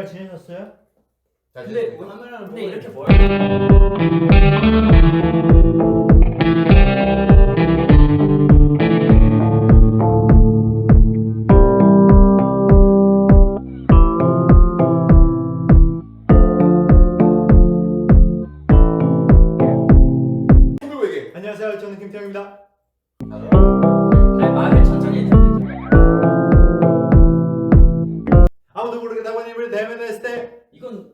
잘 지내셨어요? 근데 이렇게 뭘? 안녕하세요, 저는 김태형입니다. 말을 천천히 해도 아무도 모르게 나관님을 대면했을 때 이건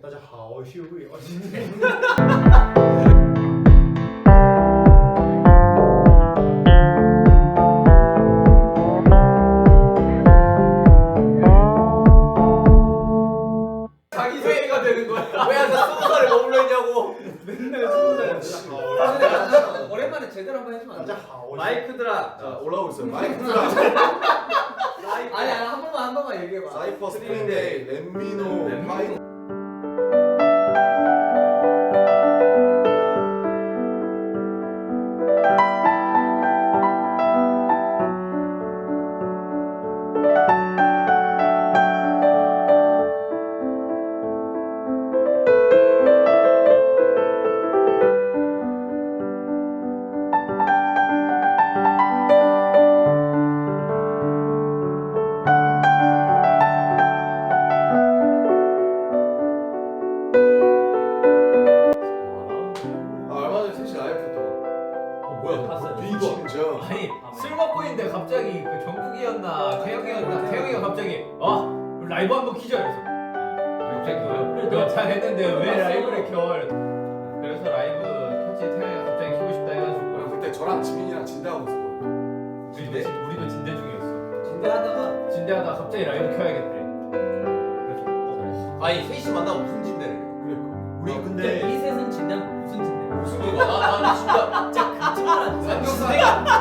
大家好，我是魏，我今天。 자기 소개가 되는 거야. 왜 항상 20살에 머물러 있냐고. 맨날 20살에. 오랜만에 제대로 한번 해주면 안 돼? 마이크들아. 자, 올라오고 있어요. 마이크들아. 아니 한 번만 얘기해봐. 사이퍼 스프링데이, 렛미노, 파이. 아니 술 먹고 있는데 갑자기 그 정국이었나 태영이가 갑자기 라이브 한번 키자 그래서 갑자기 잘 했는데 왜 라이브를 켜? 그래서 라이브 켰지. 태영이가 갑자기 키고 싶다 해가지고 그때 저랑 지민이랑 진대하고 있었거든요. 우리도 진대 중이었어. 진대하다가 갑자기 라이브 켜야겠대. 아니 셋이 만나면 무슨 진대를? 그러니까. 우리 근데 이 셋은 진대하면 무슨 진대? 무슨 소리야? 나 진짜. 진짜 그짓말 삼겹살.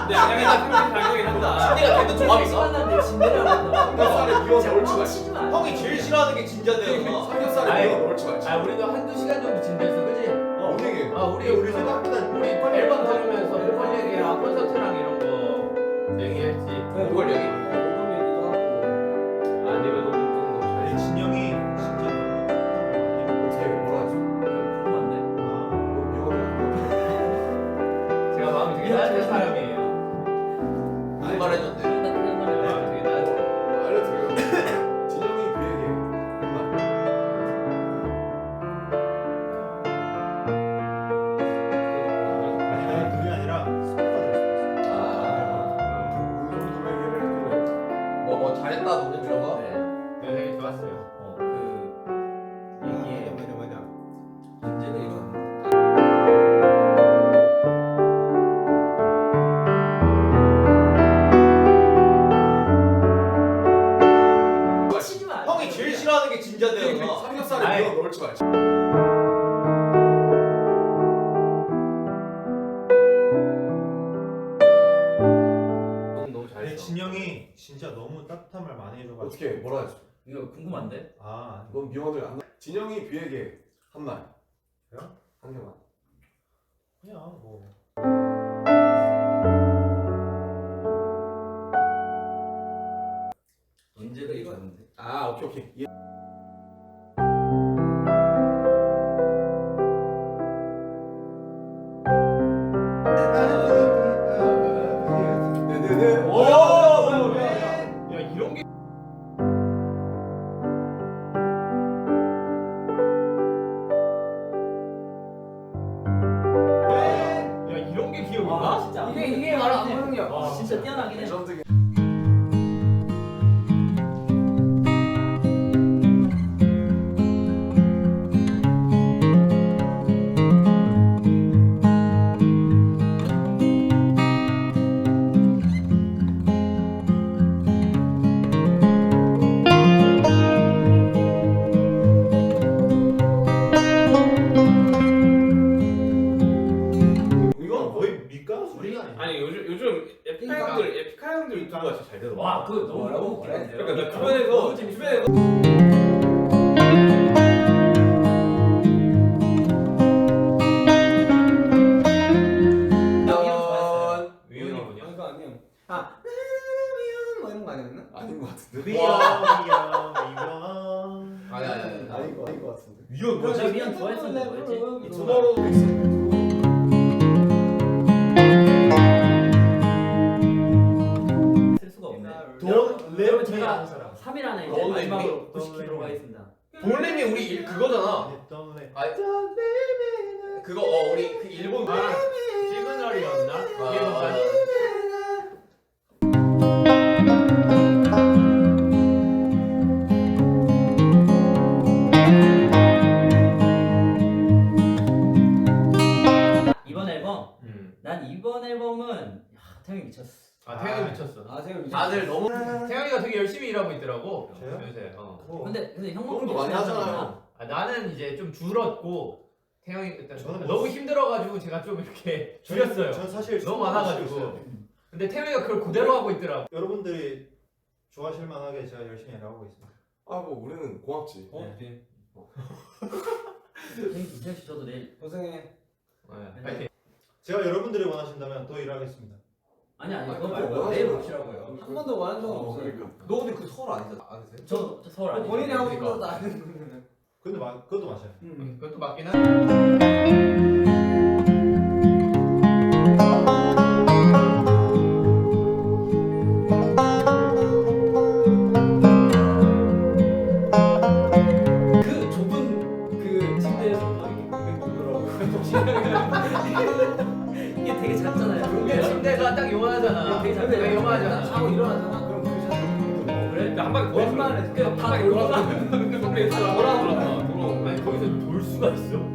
내가 발견이 한다. 진대가 되는 조합인가? 만났는데 진대라고 한다. 삼겹살에 미워서 옳지 마. 치지 마. 형이 제일 싫어하는 게 진짜대요. 삼겹살에 미워서 옳지 마. 우리도 한두 시간 정도 진대했어, 그지? 뭔 얘기해? 우리 생각보다 우리 앨범 들으면서 보컬 얘기랑 콘서트랑 이런 거 얘기했지. 그걸 얘기. 녹음 얘기도 하고. 아니 왜 너무 좀 아니, 진영이 진짜 너무 어떻게 뭐라 하지? 궁금한데? 너무 미워서. 제가 마음이 되게 따뜻한 사람이에요. 무슨 말 해줬는데? 따뜻한 말이야. 마음이 되게 따뜻해. 알려드려요. 진영이 그에게 한말. 아니, 그게 아니라 스포가 될 뭐 잘했다 노래 이런 거? 네, 되게 좋았어요. 그 얘기에 문제들이 좀. 치지 마. 형이 제일 싫어하는 게 진짜대요. 삼겹살에 아이. 미워 옳지 마. 너무 네, 잘했어. 진영이 진짜 너무 따뜻한 말 많이 해줘가지고. 어떻게 뭐라 했어? 이거 궁금한데? 넌 미워를 안. 진영이 뷔에게 한 말. 그래요? 한 개만. 그냥 뭐. 문제들이 많은데. 아 오케이. 예. 네네네. 오! 야 이런 게 기억이 진짜 이게 바로 안무능력. 와. 진짜 뛰어나긴 해. 레전드. 친구가 진짜 잘 되더라고. 와, 그 너무 뭐라고? 웃기는데요. 그러니까 나 너무 주변에서 재밌어요. 위원이군요. 이거 아니야. 아, 뭐 이런 거 아니었나? 아닌 것 같은데. 와. 아니. 아닌 것 같은데. 위원 나 뭐지? 미안 좋아했었는데 뭐였지? 투모로우도 있어. 쓸 수가 없네. 돈 여러분 랩 제가 하는 사람. 3일 안에 이제 돈 마지막으로 랩. 90키 들어가 있습니다. 볼렘이 우리 그거잖아. 돈 랩. 아, 그거 우리 그 일본 시그널이었나? 아, 이번 앨범 음. 난 이번 앨범은 태형이 미쳤어. 태영이 미쳤어. 아, 제가 다들 너무 태영이가 되게 열심히 일하고 있더라고. 저요? 요새. 뭐, 근데 형 너무 많이 하잖아요. 나는 이제 좀 줄었고 태영이 일단 저는 뭐- 너무 힘들어가지고 제가 좀 이렇게 줄였어요. 전 사실 너무 많아가지고. 근데 태영이가 그걸 그대로 하고 있더라고. 여러분들이 좋아하실 만하게 제가 열심히 일하고 있습니다. 아 뭐 우리는 고맙지. 네. 이정 씨 저도 내일 고생해. 네, 파이팅. 제가 여러분들이 원하신다면 더 일하겠습니다. 아니 아, 그거 그거 말고 원하시는 내일 거. 오시라고요. 한 번도 원한 적은 없어요. 그러니까. 너 근데 그 서울 아니잖아. 아니세요? 저 서울 아니에요. 본인이 하고 그러니까. 싶어서 나는 거는. 근데 그것도 맞아요. 그것도 맞긴 한데. 그 좁은 그 침대에서도 이렇게 누더라고요. 이게 되게 작잖아요. 근데 침대가 딱 요만하잖아. 되게 근데 작게 나 자고 일어나잖아. 그럼 그 시간에 그래? 한 방에 웬만해. 그다 돌아가. 돌아. 아니 거기서 돌 수가 있어?